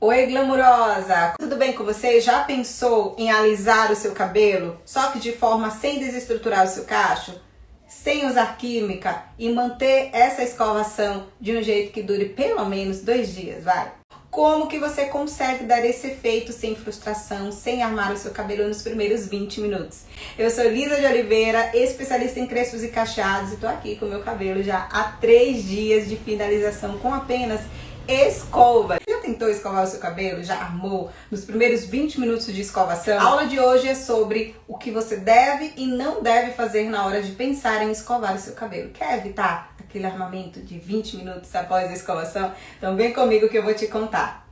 Oi, glamurosa! Tudo bem com você? Já pensou em alisar o seu cabelo, só que de forma sem desestruturar o seu cacho? Sem usar química e manter essa escovação de um jeito que dure pelo menos 2 dias, vai? Como que você consegue dar esse efeito sem frustração, sem armar o seu cabelo nos primeiros 20 minutos? Eu sou Lisa de Oliveira, especialista em crespos e cacheados, e tô aqui com o meu cabelo já há 3 dias de finalização com apenas escova. Já tentou escovar o seu cabelo? Já armou nos primeiros 20 minutos de escovação? A aula de hoje é sobre o que você deve e não deve fazer na hora de pensar em escovar o seu cabelo. Quer evitar aquele armamento de 20 minutos após a escovação? Então vem comigo que eu vou te contar.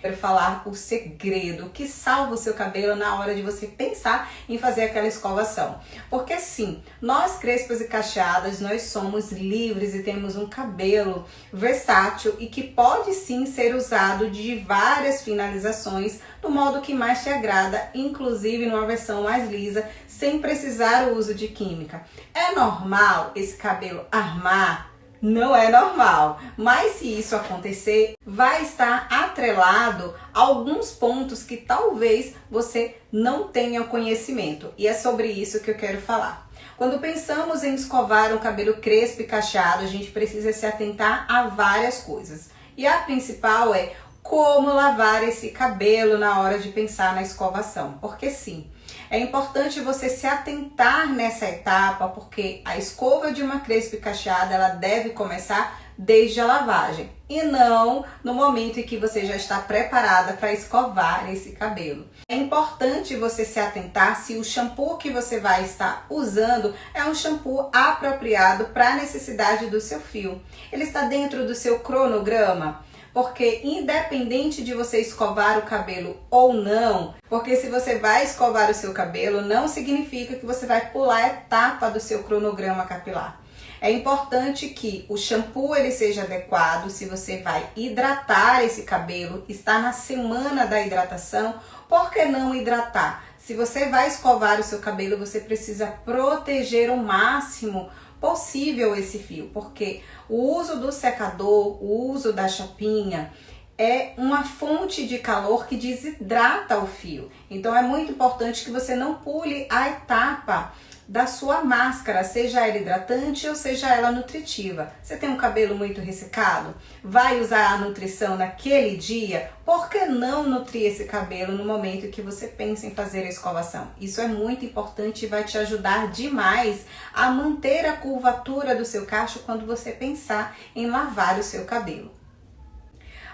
Quero falar o segredo que salva o seu cabelo na hora de você pensar em fazer aquela escovação. Porque sim, nós crespas e cacheadas, nós somos livres e temos um cabelo versátil e que pode sim ser usado de várias finalizações do modo que mais te agrada, inclusive numa versão mais lisa, sem precisar o uso de química. É normal esse cabelo armar? Não é normal, mas se isso acontecer, vai estar atrelado a alguns pontos que talvez você não tenha conhecimento. E é sobre isso que eu quero falar. Quando pensamos em escovar um cabelo crespo e cacheado, a gente precisa se atentar a várias coisas. E a principal é como lavar esse cabelo na hora de pensar na escovação. Porque sim, é importante você se atentar nessa etapa, porque a escova de uma crespa e cacheada, ela deve começar desde a lavagem e não no momento em que você já está preparada para escovar esse cabelo. É importante você se atentar se o shampoo que você vai estar usando é um shampoo apropriado para a necessidade do seu fio. Ele está dentro do seu cronograma? Porque independente de você escovar o cabelo ou não, porque se você vai escovar o seu cabelo, não significa que você vai pular a etapa do seu cronograma capilar. É importante que o shampoo ele seja adequado, se você vai hidratar esse cabelo, está na semana da hidratação, por que não hidratar? Se você vai escovar o seu cabelo, você precisa proteger o máximo possível esse fio, porque o uso do secador, o uso da chapinha é uma fonte de calor que desidrata o fio. Então é muito importante que você não pule a etapa da sua máscara, seja ela hidratante ou seja ela nutritiva. Você tem um cabelo muito ressecado? Vai usar a nutrição naquele dia? Por que não nutrir esse cabelo no momento que você pensa em fazer a escovação? Isso é muito importante e vai te ajudar demais a manter a curvatura do seu cacho quando você pensar em lavar o seu cabelo.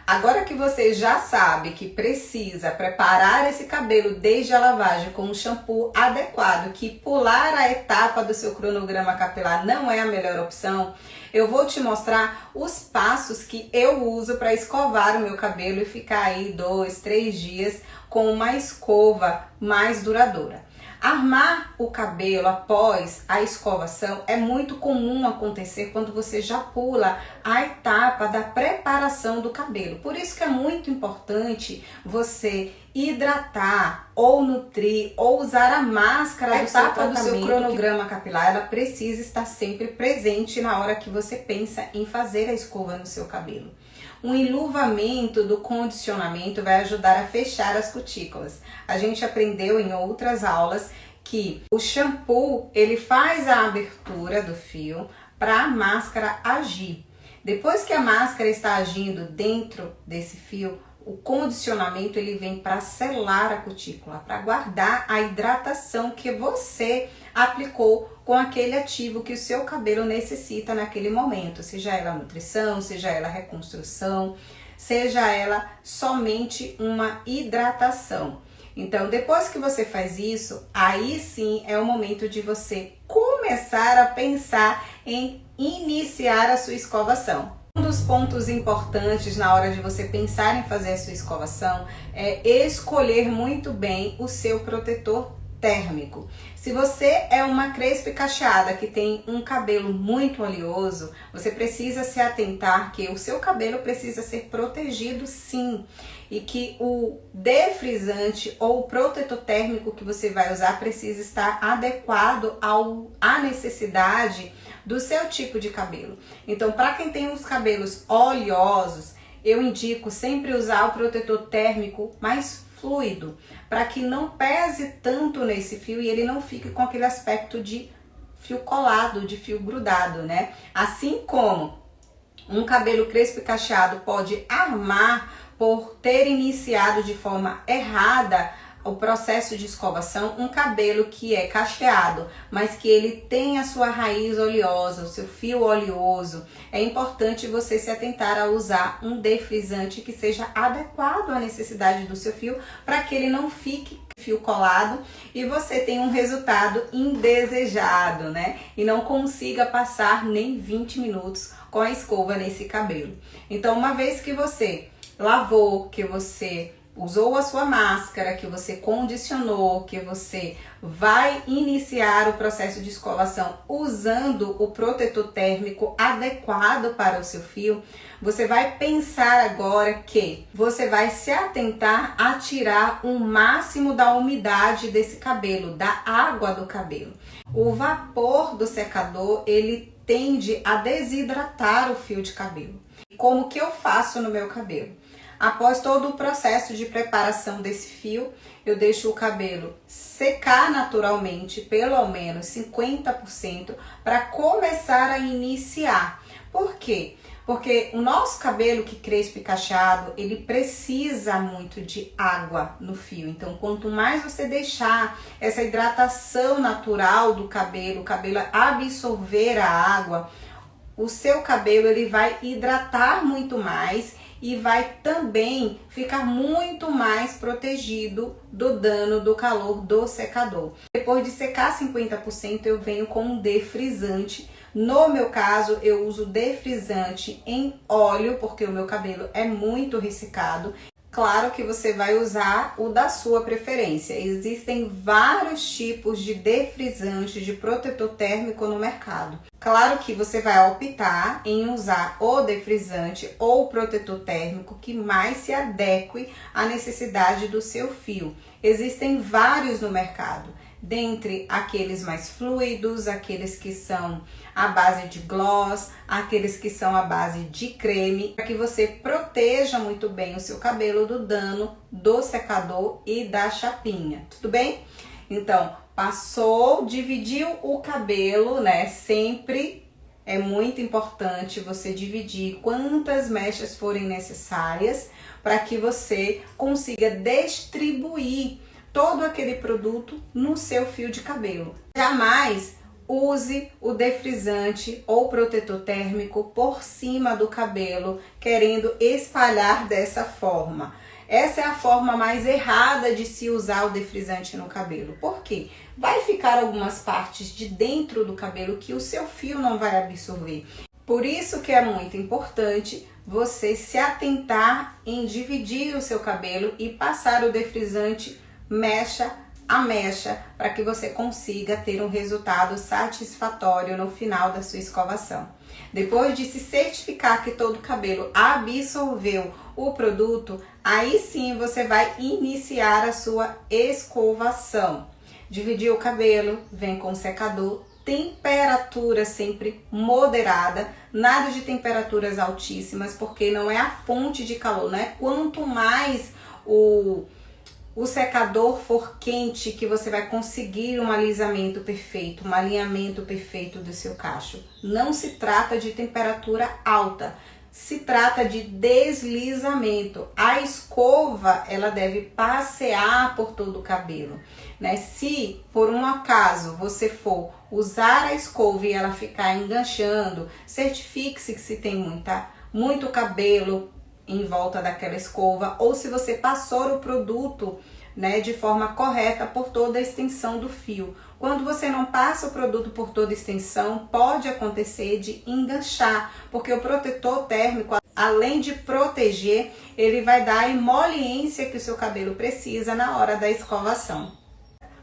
Agora que você já sabe que precisa preparar esse cabelo desde a lavagem com um shampoo adequado, que pular a etapa do seu cronograma capilar não é a melhor opção, eu vou te mostrar os passos que eu uso para escovar o meu cabelo e ficar aí 2, 3 dias com uma escova mais duradoura. Armar o cabelo após a escovação é muito comum acontecer quando você já pula a etapa da preparação do cabelo. Por isso que é muito importante você hidratar ou nutrir ou usar a máscara do seu cronograma capilar. Ela precisa estar sempre presente na hora que você pensa em fazer a escova no seu cabelo. Um enluvamento do condicionamento vai ajudar a fechar as cutículas. A gente aprendeu em outras aulas que o shampoo ele faz a abertura do fio para a máscara agir. Depois que a máscara está agindo dentro desse fio, o condicionamento ele vem para selar a cutícula, para guardar a hidratação que você aplicou com aquele ativo que o seu cabelo necessita naquele momento, seja ela nutrição, seja ela reconstrução, seja ela somente uma hidratação. Então, depois que você faz isso, aí sim é o momento de você começar a pensar em iniciar a sua escovação. Um dos pontos importantes na hora de você pensar em fazer a sua escovação é escolher muito bem o seu protetor térmico. Se você é uma crespa e cacheada que tem um cabelo muito oleoso, você precisa se atentar que o seu cabelo precisa ser protegido sim, e que o defrisante ou o protetor térmico que você vai usar precisa estar adequado à necessidade do seu tipo de cabelo. Então, para quem tem os cabelos oleosos, eu indico sempre usar o protetor térmico mais fluido, para que não pese tanto nesse fio e ele não fique com aquele aspecto de fio colado, de fio grudado, né? Assim como um cabelo crespo e cacheado pode armar por ter iniciado de forma errada o processo de escovação, um cabelo que é cacheado, mas que ele tem a sua raiz oleosa, o seu fio oleoso, é importante você se atentar a usar um defrisante que seja adequado à necessidade do seu fio, para que ele não fique fio colado e você tenha um resultado indesejado, né? E não consiga passar nem 20 minutos com a escova nesse cabelo. Então, uma vez que você lavou, que você usou a sua máscara, que você condicionou, que você vai iniciar o processo de escovação usando o protetor térmico adequado para o seu fio, você vai pensar agora que você vai se atentar a tirar o máximo da umidade desse cabelo, da água do cabelo. O vapor do secador, ele tende a desidratar o fio de cabelo. Como que eu faço no meu cabelo? Após todo o processo de preparação desse fio, eu deixo o cabelo secar naturalmente, pelo menos 50%, para começar a iniciar. Por quê? Porque o nosso cabelo que crespo e cacheado, ele precisa muito de água no fio. Então, quanto mais você deixar essa hidratação natural do cabelo, o cabelo absorver a água, o seu cabelo ele vai hidratar muito mais e vai também ficar muito mais protegido do dano do calor do secador. Depois de secar 50%, eu venho com um defrisante. No meu caso, eu uso defrisante em óleo, porque o meu cabelo é muito ressecado. Claro que você vai usar o da sua preferência. Existem vários tipos de defrisante, de protetor térmico no mercado. Claro que você vai optar em usar o defrisante ou o protetor térmico que mais se adeque à necessidade do seu fio. Existem vários no mercado. Dentre aqueles mais fluidos, aqueles que são à base de gloss, aqueles que são à base de creme, para que você proteja muito bem o seu cabelo do dano do secador e da chapinha, tudo bem? Então, passou, dividiu o cabelo, né? Sempre é muito importante você dividir quantas mechas forem necessárias para que você consiga distribuir todo aquele produto no seu fio de cabelo. Jamais use o defrisante ou protetor térmico por cima do cabelo, querendo espalhar dessa forma. Essa é a forma mais errada de se usar o defrisante no cabelo. Por quê? Vai ficar algumas partes de dentro do cabelo que o seu fio não vai absorver. Por isso que é muito importante você se atentar em dividir o seu cabelo e passar o defrisante mecha a mecha, para que você consiga ter um resultado satisfatório no final da sua escovação. Depois de se certificar que todo o cabelo absorveu o produto, aí sim você vai iniciar a sua escovação. Dividir o cabelo, vem com o secador, temperatura sempre moderada, nada de temperaturas altíssimas, porque não é a fonte de calor, né? Quanto mais o secador for quente, que você vai conseguir um alisamento perfeito, um alinhamento perfeito do seu cacho. Não se trata de temperatura alta, se trata de deslizamento. A escova, ela deve passear por todo o cabelo, né? Se por um acaso você for usar a escova e ela ficar enganchando, certifique-se que se tem muito cabelo em volta daquela escova, ou se você passou o produto, né, de forma correta por toda a extensão do fio. Quando você não passa o produto por toda a extensão, pode acontecer de enganchar, porque o protetor térmico, além de proteger, ele vai dar a emoliência que o seu cabelo precisa na hora da escovação.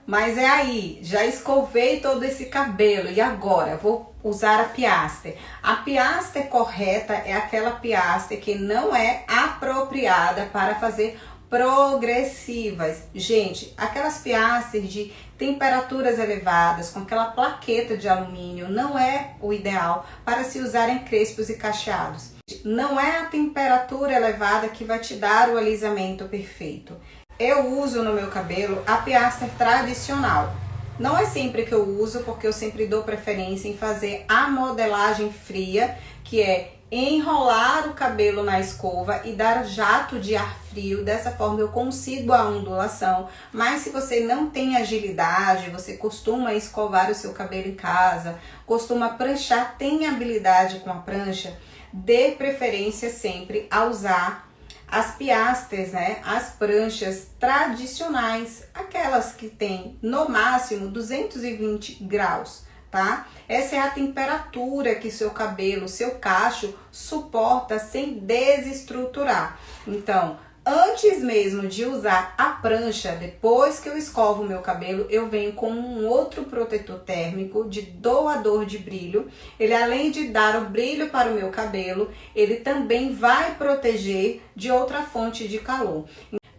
Mas é aí, já escovei todo esse cabelo e agora vou usar a piastre. A piastre correta é aquela piastre que não é apropriada para fazer progressivas. Gente, aquelas piastres de temperaturas elevadas, com aquela plaqueta de alumínio, não é o ideal para se usar em crespos e cacheados. Não é a temperatura elevada que vai te dar o alisamento perfeito. Eu uso no meu cabelo a piastra tradicional. Não é sempre que eu uso, porque eu sempre dou preferência em fazer a modelagem fria, que é enrolar o cabelo na escova e dar jato de ar frio. Dessa forma eu consigo a ondulação. Mas se você não tem agilidade, você costuma escovar o seu cabelo em casa, costuma pranchar, tem habilidade com a prancha, dê preferência sempre a usar as piastras, né? As pranchas tradicionais, aquelas que tem no máximo 220 graus, tá? Essa é a temperatura que seu cabelo, seu cacho suporta sem desestruturar. Então, antes mesmo de usar a prancha, depois que eu escovo o meu cabelo, eu venho com um outro protetor térmico de doador de brilho. Ele, além de dar o brilho para o meu cabelo, ele também vai proteger de outra fonte de calor.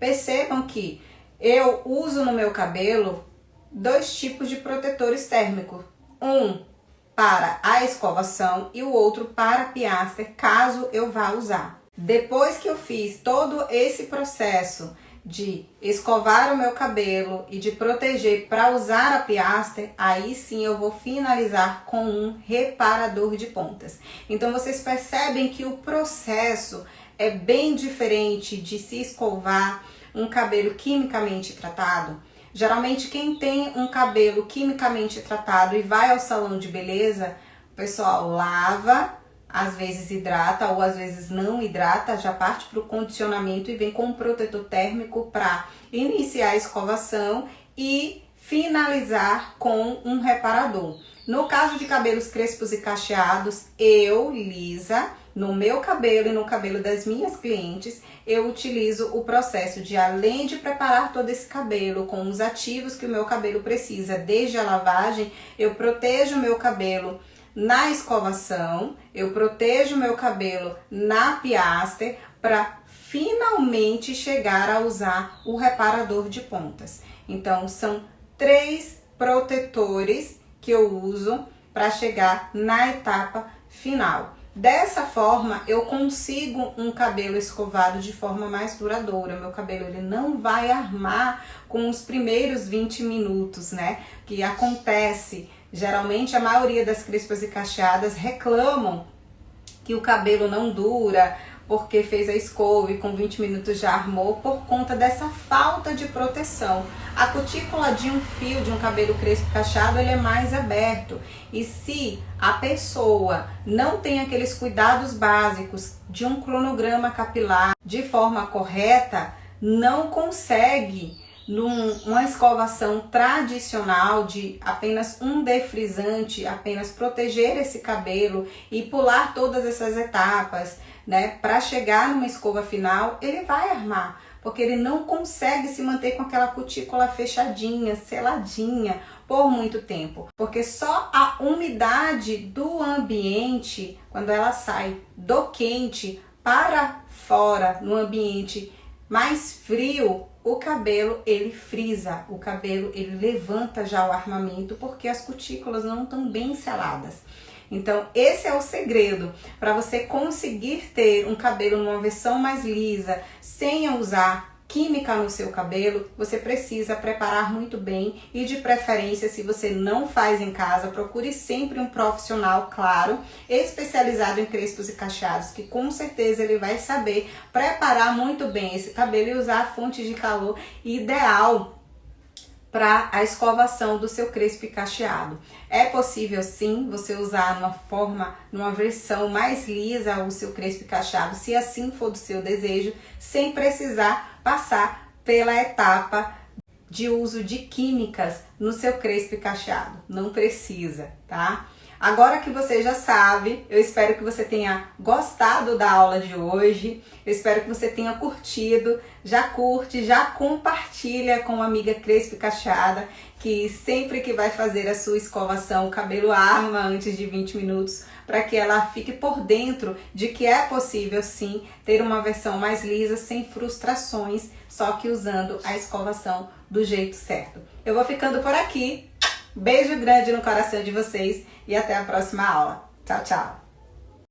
Percebam que eu uso no meu cabelo dois tipos de protetores térmicos. Um para a escovação e o outro para a piastra, caso eu vá usar. Depois que eu fiz todo esse processo de escovar o meu cabelo e de proteger para usar a piastra, aí sim eu vou finalizar com um reparador de pontas. Então vocês percebem que o processo é bem diferente de se escovar um cabelo quimicamente tratado. Geralmente quem tem um cabelo quimicamente tratado e vai ao salão de beleza, o pessoal lava, às vezes hidrata ou às vezes não hidrata, já parte para o condicionamento e vem com um protetor térmico para iniciar a escovação e finalizar com um reparador. No caso de cabelos crespos e cacheados, eu, Lisa, no meu cabelo e no cabelo das minhas clientes, eu utilizo o processo de, além de preparar todo esse cabelo com os ativos que o meu cabelo precisa, desde a lavagem, eu protejo o meu cabelo na escovação, eu protejo o meu cabelo na piastra para finalmente chegar a usar o reparador de pontas. Então, são 3 protetores que eu uso para chegar na etapa final. Dessa forma, eu consigo um cabelo escovado de forma mais duradoura. Meu cabelo ele não vai armar com os primeiros 20 minutos, né? Que acontece. Geralmente, a maioria das crespas e cacheadas reclamam que o cabelo não dura, porque fez a escova e com 20 minutos já armou, por conta dessa falta de proteção. A cutícula de um fio de um cabelo crespo cacheado, ele é mais aberto. E se a pessoa não tem aqueles cuidados básicos de um cronograma capilar de forma correta, não consegue, numa escovação tradicional de apenas um defrisante, apenas proteger esse cabelo e pular todas essas etapas, né, para chegar numa escova final, ele vai armar, porque ele não consegue se manter com aquela cutícula fechadinha, seladinha por muito tempo, porque só a umidade do ambiente, quando ela sai do quente para fora, no ambiente mais frio, o cabelo ele frisa, o cabelo ele levanta já o armamento, porque as cutículas não estão bem seladas. Então, esse é o segredo para você conseguir ter um cabelo numa versão mais lisa, sem usar química no seu cabelo. Você precisa preparar muito bem e, de preferência, se você não faz em casa, procure sempre um profissional, claro, especializado em crespos e cacheados, que com certeza ele vai saber preparar muito bem esse cabelo e usar a fonte de calor ideal para a escovação do seu crespo e cacheado. É possível sim você usar numa versão mais lisa o seu crespo e cacheado, se assim for do seu desejo, sem precisar passar pela etapa de uso de químicas no seu crespo e cacheado. Não precisa, tá? Agora que você já sabe, eu espero que você tenha gostado da aula de hoje, eu espero que você tenha curtido. Já curte, já compartilha com uma amiga crespa e cacheada, que sempre que vai fazer a sua escovação, o cabelo arma antes de 20 minutos, para que ela fique por dentro de que é possível sim ter uma versão mais lisa, sem frustrações, só que usando a escovação do jeito certo. Eu vou ficando por aqui. Beijo grande no coração de vocês e até a próxima aula. Tchau, tchau!